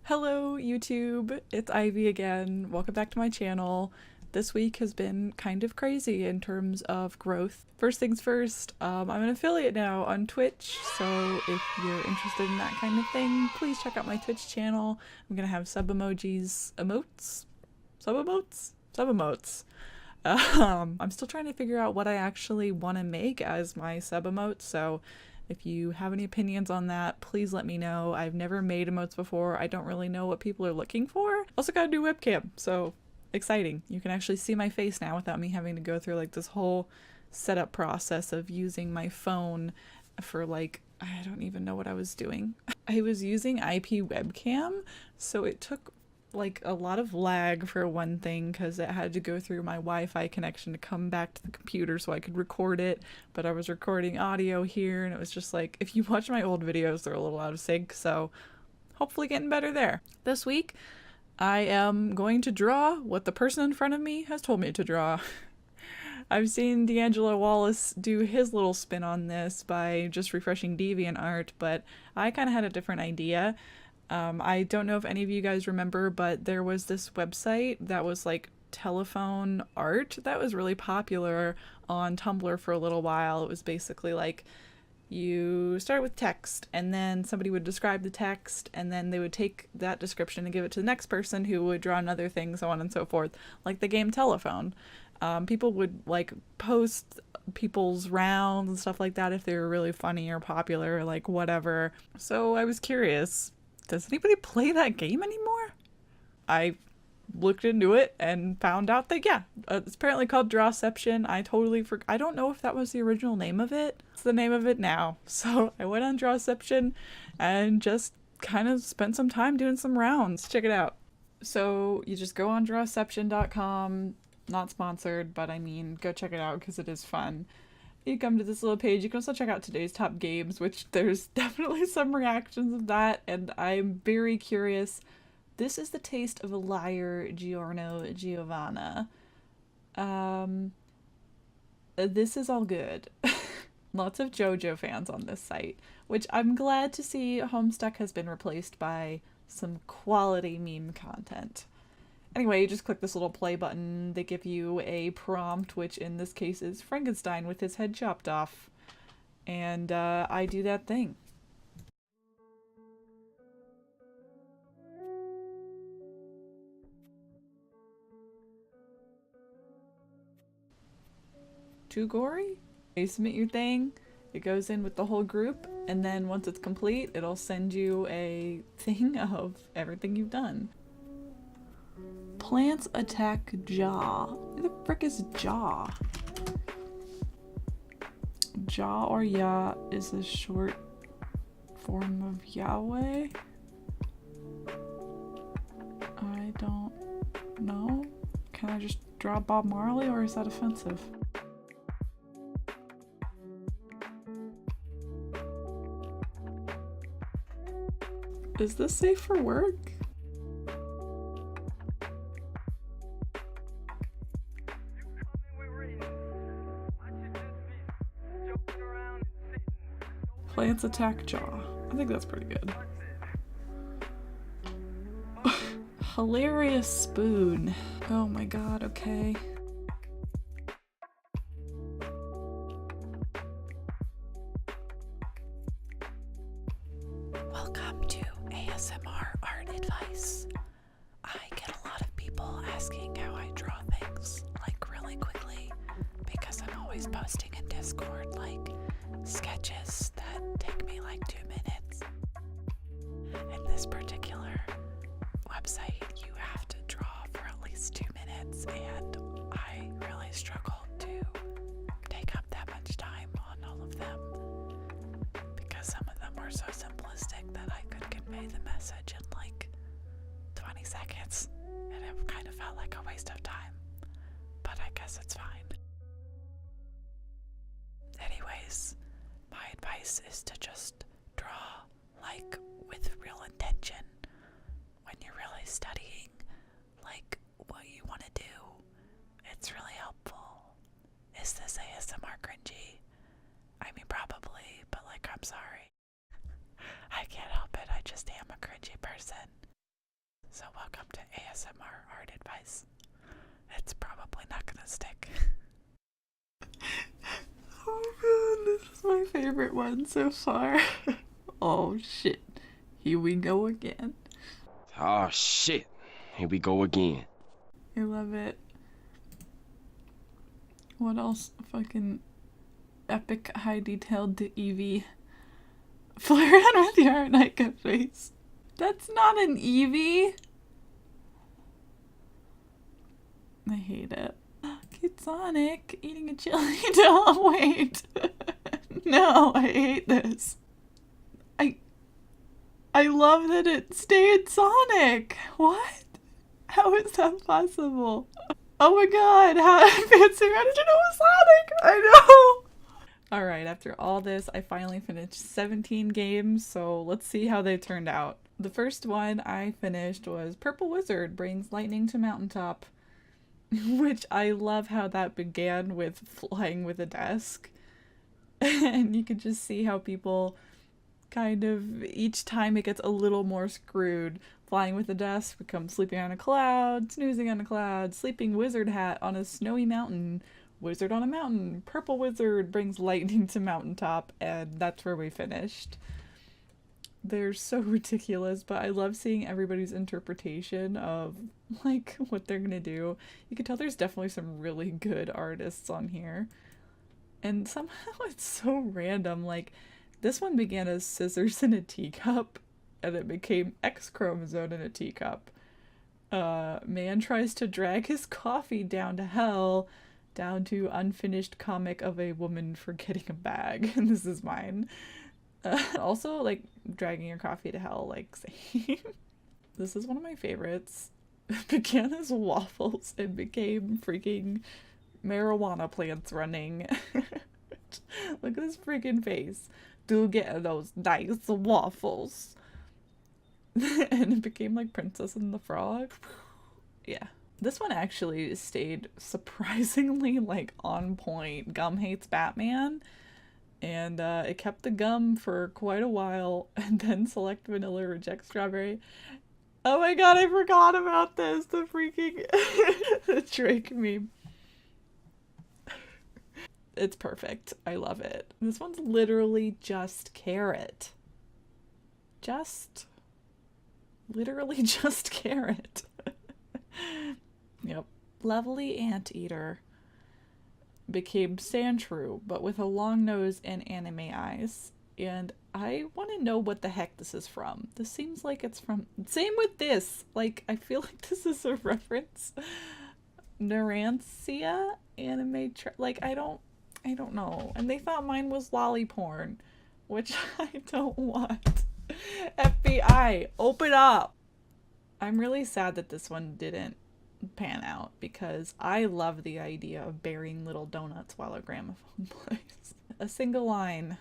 Hello YouTube, it's Ivy again. Welcome back to my channel. This week has been kind of crazy in terms of growth. First things first, I'm an affiliate now on Twitch, so if you're interested in that kind of thing, please check out my Twitch channel. I'm gonna have sub emojis, emotes? Sub emotes? Sub emotes. I'm still trying to figure out what I actually want to make as my sub emotes, so if you have any opinions on that, please let me know. I've never made emotes before. I don't really know what people are looking for. Also got a new webcam, so exciting. You can actually see my face now without me having to go through like this whole setup process of using my phone for like, I don't even know what I was doing. I was using IP webcam, so it took like a lot of lag for one thing because it had to go through my Wi-Fi connection to come back to the computer so I could record it, but I was recording audio here and it was just like, if you watch my old videos, they're a little out of sync, so hopefully getting better there. This week I am going to draw what the person in front of me has told me to draw. I've seen D'Angelo Wallace do his little spin on this by just refreshing DeviantArt, but I kind of had a different idea. I don't know if any of you guys remember, but there was this website that was like telephone art that was really popular on Tumblr for a little while. It was basically like you start with text and then somebody would describe the text and then they would take that description and give it to the next person who would draw another thing, so on and so forth, like the game Telephone. People would like post people's rounds and stuff like that if they were really funny or popular or like whatever. So I was curious, does anybody play that game anymore? I looked into it and found out that yeah, it's apparently called Drawception. I totally forgot. I don't know if that was the original name of it. It's the name of it now. So I went on Drawception and just kind of spent some time doing some rounds. Check it out. So you just go on drawception.com. Not sponsored, but I mean, go check it out because it is fun. You come to this little page. You can also check out today's top games, which there's definitely some reactions of that, and I'm very curious. This is the taste of a liar, Giorno Giovanna. This is all good. Lots of JoJo fans on this site, which I'm glad to see Homestuck has been replaced by some quality meme content. Anyway, you just click this little play button. They give you a prompt, which in this case is Frankenstein with his head chopped off. And I do that thing. Too gory? You submit your thing, it goes in with the whole group, and then once it's complete, it'll send you a thing of everything you've done. Plants attack jaw. Who the frick is jaw? Jaw or Yah is a short form of Yahweh? I don't know. Can I just draw Bob Marley or is that offensive? Is this safe for work? Plants attack jaw. I think that's pretty good. Hilarious spoon. Oh my god, okay. Welcome to ASMR Art Advice. I get a lot of people asking how I draw things, like really quickly, because I'm always posting in Discord, like sketches that take me like 2 minutes. In this particular website, you have to draw for at least 2 minutes, and I really struggled to take up that much time on all of them because some of them were so simplistic that I could convey the message in like 20 seconds, and it kind of felt like a waste of time, but I guess it's fine. Anyways, my advice is to just draw like with real intention when you're really studying like what you want to do. It's really helpful. Is this ASMR cringy? I mean, probably, but like, I'm sorry. I can't help it. I just am a cringy person. So welcome to ASMR art advice. It's probably not gonna stick. Oh god, this is my favorite one so far. Oh shit, here we go again. Oh shit, here we go again. I love it. What else? Fucking epic high detailed to Eevee. Fly around with your Nika face. That's not an Eevee. I hate it. Cute Sonic eating a chili dog. Wait. No, I hate this. I love that it stayed Sonic. What? How is that possible? Oh my god, how fancy how did you know it was Sonic? I know! Alright, after all this, I finally finished 17 games, so let's see how they turned out. The first one I finished was Purple Wizard Brings Lightning to Mountaintop, which I love how that began with flying with a desk. And you could just see how people kind of, each time it gets a little more screwed. Flying with a desk becomes sleeping on a cloud, snoozing on a cloud, sleeping wizard hat on a snowy mountain, wizard on a mountain, purple wizard brings lightning to mountaintop, and that's where we finished. They're so ridiculous, but I love seeing everybody's interpretation of, like, what they're gonna do. You can tell there's definitely some really good artists on here. And somehow it's so random, like, this one began as scissors in a teacup, and it became X chromosome in a teacup. Man tries to drag his coffee down to hell, down to unfinished comic of a woman forgetting a bag. And this is mine. Also, like, dragging your coffee to hell, like, same. This is one of my favorites. It began as waffles and became freaking marijuana plants running. Look at his freaking face. Do get those nice waffles. And it became like Princess and the Frog. Yeah. This one actually stayed surprisingly like on point. Gum hates Batman. And it kept the gum for quite a while. And then Select Vanilla rejects Strawberry. Oh my god, I forgot about this. The freaking the Drake meme. It's perfect. I love it. This one's literally just Carrot. Literally just Carrot. Yep. Lovely Anteater became Sandshrew, but with a long nose and anime eyes. And I want to know what the heck this is from. This seems like it's from... Same with this. Like, I feel like this is a reference. Narantia anime... Like, I don't know. And they thought mine was lolly porn, which I don't want. FBI, open up! I'm really sad that this one didn't pan out because I love the idea of burying little donuts while a gramophone plays. A single line.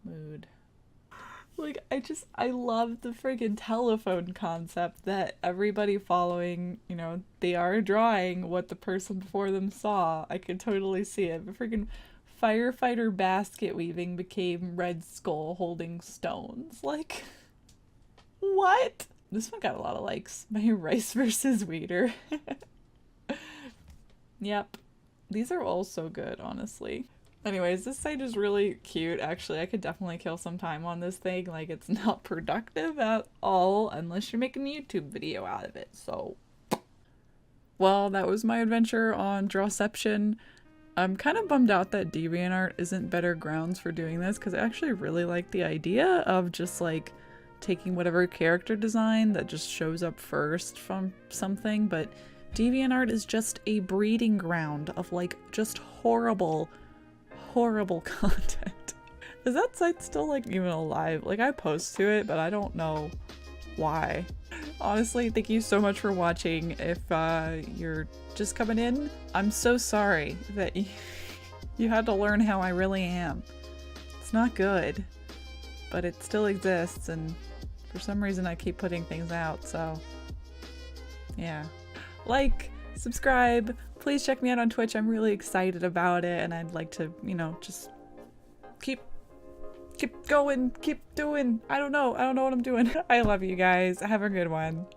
Mood. Like, I love the friggin' telephone concept that everybody following, you know, they are drawing what the person before them saw. I could totally see it. But friggin' firefighter basket weaving became Red Skull holding stones. Like, what? This one got a lot of likes. My Rice versus Weeder. Yep. These are all so good, honestly. Anyways, this site is really cute. Actually, I could definitely kill some time on this thing. Like, it's not productive at all unless you're making a YouTube video out of it. So, well, that was my adventure on Drawception. I'm kind of bummed out that DeviantArt isn't better grounds for doing this because I actually really like the idea of just like taking whatever character design that just shows up first from something, but DeviantArt is just a breeding ground of like just horrible content. Is that site still like even alive? Like, I post to it, but I don't know why. Honestly, thank you so much for watching. If you're just coming in, I'm so sorry that you had to learn how I really am. It's not good, but it still exists, and for some reason I keep putting things out, so yeah. Like, subscribe, please check me out on Twitch. I'm really excited about it, and I'd like to, you know, just keep going, keep doing. I don't know what I'm doing. I love you guys. Have a good one.